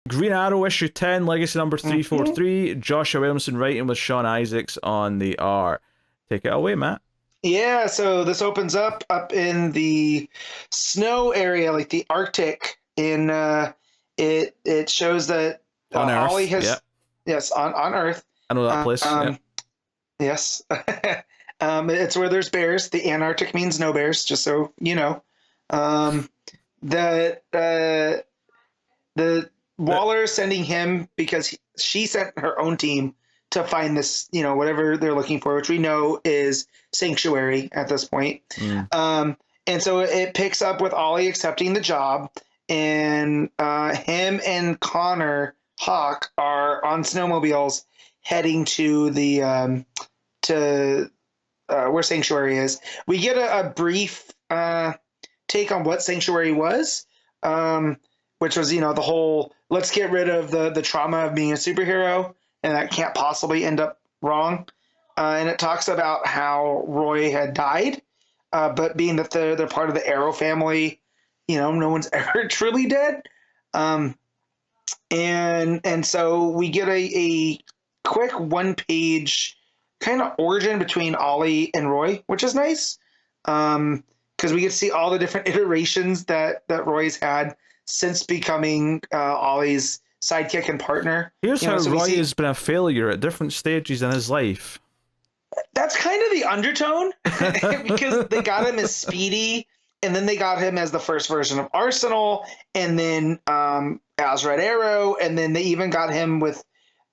Green Arrow issue 10, Legacy number 343. Joshua Williamson writing with Sean Isaacs on the art. Take it away, Matt. Yeah, so this opens up in the snow area, like the Arctic. In it shows that On Earth, Ollie has yeah. yes on Earth. I know that place. Yeah. Yes, it's where there's bears. The Antarctic means no bears, just so you know. The Waller is sending him because she sent her own team to find this, whatever they're looking for, which we know is Sanctuary at this point. And so it picks up with Ollie accepting the job, and him and Connor Hawk are on snowmobiles heading to the where Sanctuary is. We get a brief take on what Sanctuary was, which was, the whole let's get rid of the trauma of being a superhero, and that can't possibly end up wrong. And it talks about how Roy had died, but being that they're part of the Arrow family, no one's ever truly dead. And so we get a quick one-page kind of origin between Ollie and Roy, which is nice, because we get to see all the different iterations that Roy's had since becoming Ollie's sidekick and partner. Here's how Roy has been a failure at different stages in his life. That's kind of the undertone, because they got him as Speedy, and then they got him as the first version of Arsenal, and then as Red Arrow, and then they even got him with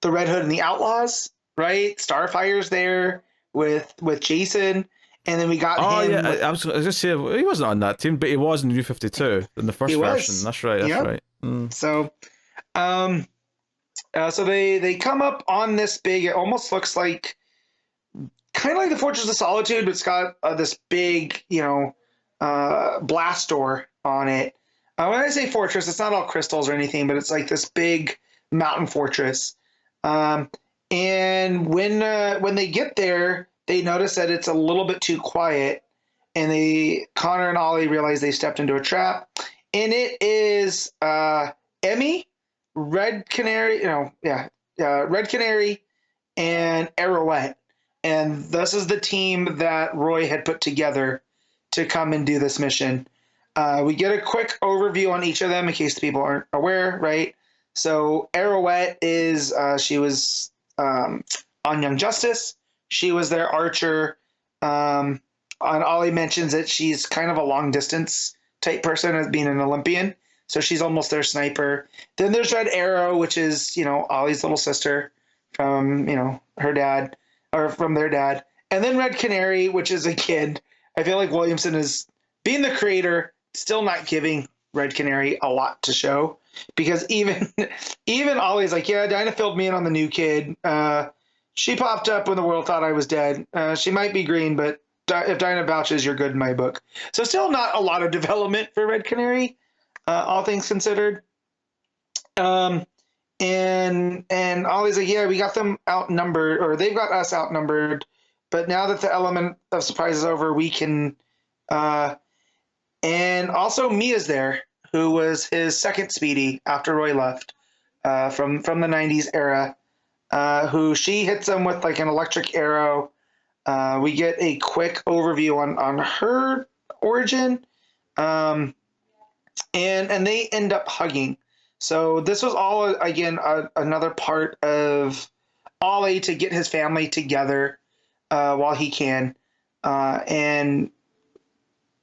the Red Hood and the Outlaws, right? Starfire's there with Jason, and then we got him. Oh yeah, I was just saying he wasn't on that team, but he was in New 52 in the first version. That's right. That's right. So, so they come up on this big. It almost looks like kind of like the Fortress of Solitude, but it's got this big, blast door on it. When I say fortress, it's not all crystals or anything, but it's like this big mountain fortress. And when they get there, they notice that it's a little bit too quiet, and Connor and Ollie realize they stepped into a trap, and it is Emmy, Red Canary, Red Canary, and Arrowette. And this is the team that Roy had put together to come and do this mission. We get a quick overview on each of them in case the people aren't aware, right? So Arrowette is, she was on Young Justice. She was their archer. And Ollie mentions that she's kind of a long distance type person as being an Olympian. So she's almost their sniper. Then there's Red Arrow, which is, Ollie's little sister from, her dad. Or from their dad. And then Red Canary, which is a kid. I feel like Williamson is, being the creator, still not giving Red Canary a lot to show. Because even Ollie's like, yeah, Dinah filled me in on the new kid. She popped up when the world thought I was dead. She might be green, but if Dinah vouches, you're good in my book. So still not a lot of development for Red Canary, all things considered. And Ollie's like, yeah, we got them outnumbered, or they've got us outnumbered. But now that the element of surprise is over, we can. And also Mia's there, who was his second Speedy after Roy left, from the 90s era, who she hits him with like an electric arrow. We get a quick overview on her origin, and they end up hugging. So this was all, again, another part of Ollie to get his family together while he can. And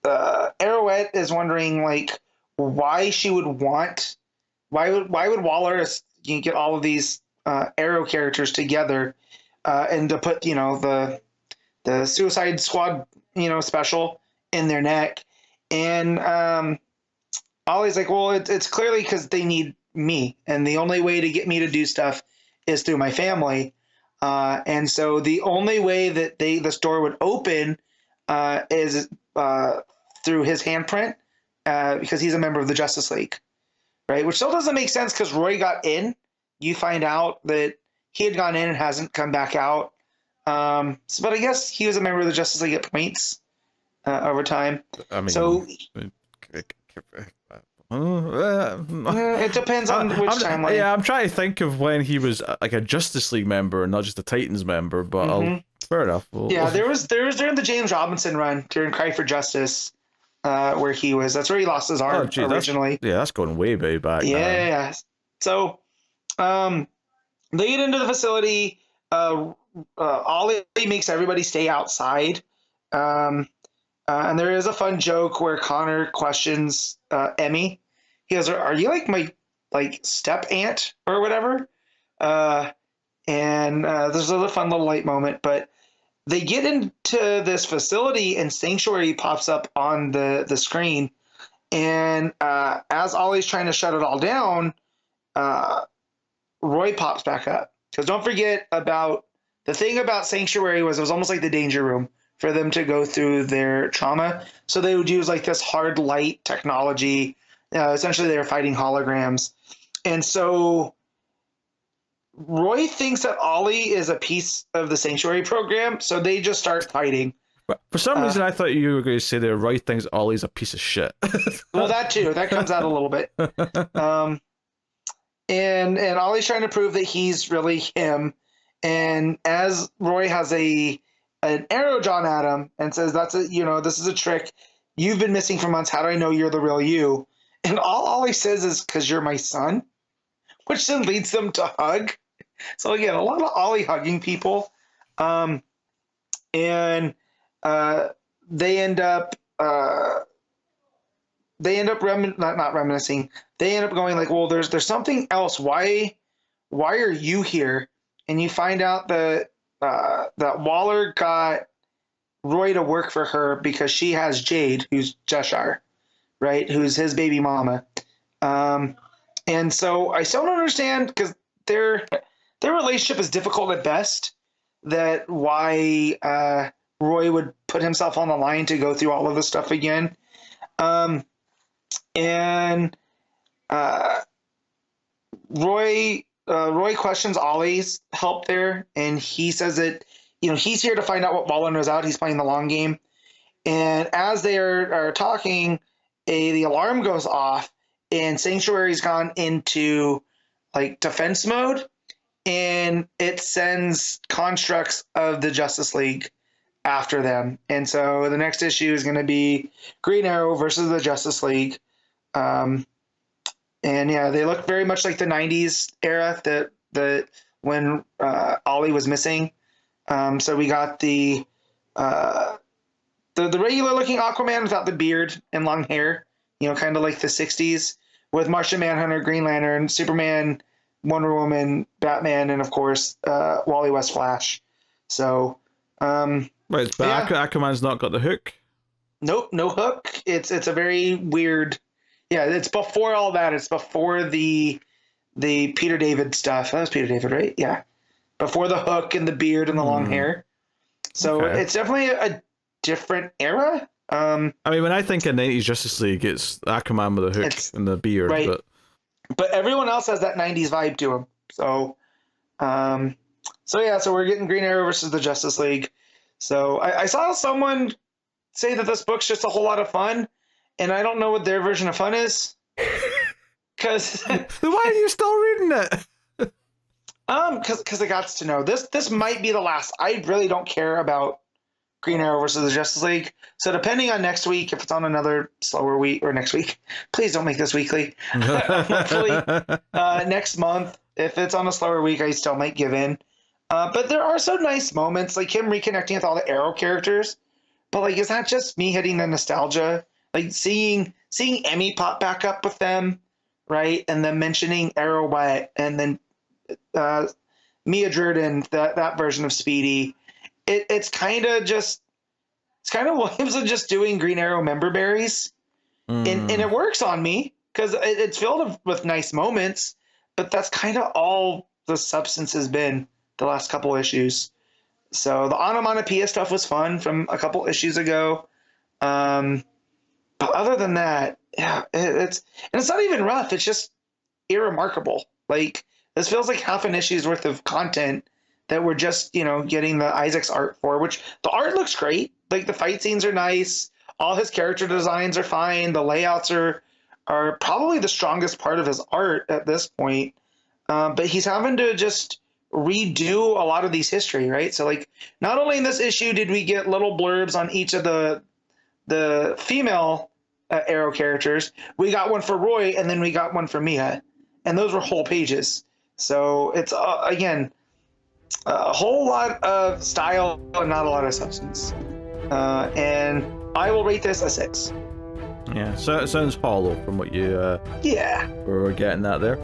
Arrowette is wondering, like, why would Waller get all of these Arrow characters together and to put, the Suicide Squad, special in their neck. And Ollie's like, well, it's clearly because they need me, and the only way to get me to do stuff is through my family. And so the only way that the store would open is through his handprint, because he's a member of the Justice League, right? Which still doesn't make sense because Roy got in. You find out that he had gone in and hasn't come back out. But I guess he was a member of the Justice League at points over time. I mean, so It depends on which timeline. Yeah, I'm trying to think of when he was like a Justice League member and not just a Titans member, but fair enough. Yeah, there was during the James Robinson run, during Cry for Justice, where he was. That's where he lost his arm originally. That's going way back. Yeah. So, they get into the facility. Ollie makes everybody stay outside. And there is a fun joke where Connor questions Emmy. He goes, "Are you like my step aunt or whatever?" And there's a fun little light moment. But they get into this facility, and Sanctuary pops up on the screen. And as Ollie's trying to shut it all down, Roy pops back up. Because don't forget about the thing about Sanctuary was it was almost like the Danger Room for them to go through their trauma. So they would use like this hard light technology. Essentially, they were fighting holograms. And so Roy thinks that Ollie is a piece of the Sanctuary program, so they just start fighting. But for some reason, I thought you were going to say that Roy thinks Ollie's a piece of shit. Well, that too. That comes out a little bit. And Ollie's trying to prove that he's really him. And as Roy has an arrow drawn at him and says, this is a trick. You've been missing for months. How do I know you're the real you? And all he says is, because you're my son, which then leads them to hug. So again, a lot of Ollie hugging people. And they end up not reminiscing. They end up going like, well, there's something else. Why are you here? And you find out that Waller got Roy to work for her because she has Jade, who's Cheshire, right? Who's his baby mama. And so I still don't understand, because their relationship is difficult at best, that why Roy would put himself on the line to go through all of this stuff again. Roy questions Ollie's help there, and he says that he's here to find out what Waller knows out. He's playing the long game, and as they are talking, the alarm goes off, and Sanctuary's gone into like defense mode, and it sends constructs of the Justice League after them. And so the next issue is going to be Green Arrow versus the Justice League. And yeah, they look very much like the 90s era that when Ollie was missing. So we got the regular looking Aquaman without the beard and long hair, kind of like the 60s, with Martian Manhunter, Green Lantern, Superman, Wonder Woman, Batman, and of course Wally West Flash. So right, but yeah. Aquaman's not got the hook. Nope, no hook. It's a very weird. Yeah, it's before all that. It's before the Peter David stuff. That was Peter David, right? Yeah. Before the hook and the beard and the long hair. So It's definitely a different era. I mean, when I think of 90s Justice League, it's Aquaman with the hook and the beard. Right. But everyone else has that 90s vibe to them. So we're getting Green Arrow versus the Justice League. So I saw someone say that this book's just a whole lot of fun, and I don't know what their version of fun is. Because why are you still reading it? Because I got to know this might be the last. I really don't care about Green Arrow versus the Justice League. So depending on next week, if it's on another slower week, or next week, please don't make this weekly. Hopefully next month, if it's on a slower week, I still might give in. But there are some nice moments, like him reconnecting with all the Arrow characters. But like, is that just me hitting the nostalgia? Like seeing Emmy pop back up with them, right? And then mentioning Arrowette, and then Mia Jordan, that version of Speedy. It's kind of Williamson just doing Green Arrow member berries, and it works on me because it's filled with nice moments. But that's kind of all the substance has been the last couple issues. So the onomatopoeia stuff was fun from a couple issues ago. But other than that, yeah, it's not even rough. It's just irremarkable. Like, this feels like half an issue's worth of content that we're just, getting the Isaacs art for, which the art looks great. Like, the fight scenes are nice. All his character designs are fine. The layouts are are probably the strongest part of his art at this point. But he's having to just redo a lot of these history, right? So like, not only in this issue did we get little blurbs on each of the female Arrow characters, we got one for Roy, and then we got one for Mia, and those were whole pages. So it's again a whole lot of style and not a lot of substance. And I will rate this a 6. Yeah, so it sounds hollow from what you Yeah. were getting at there.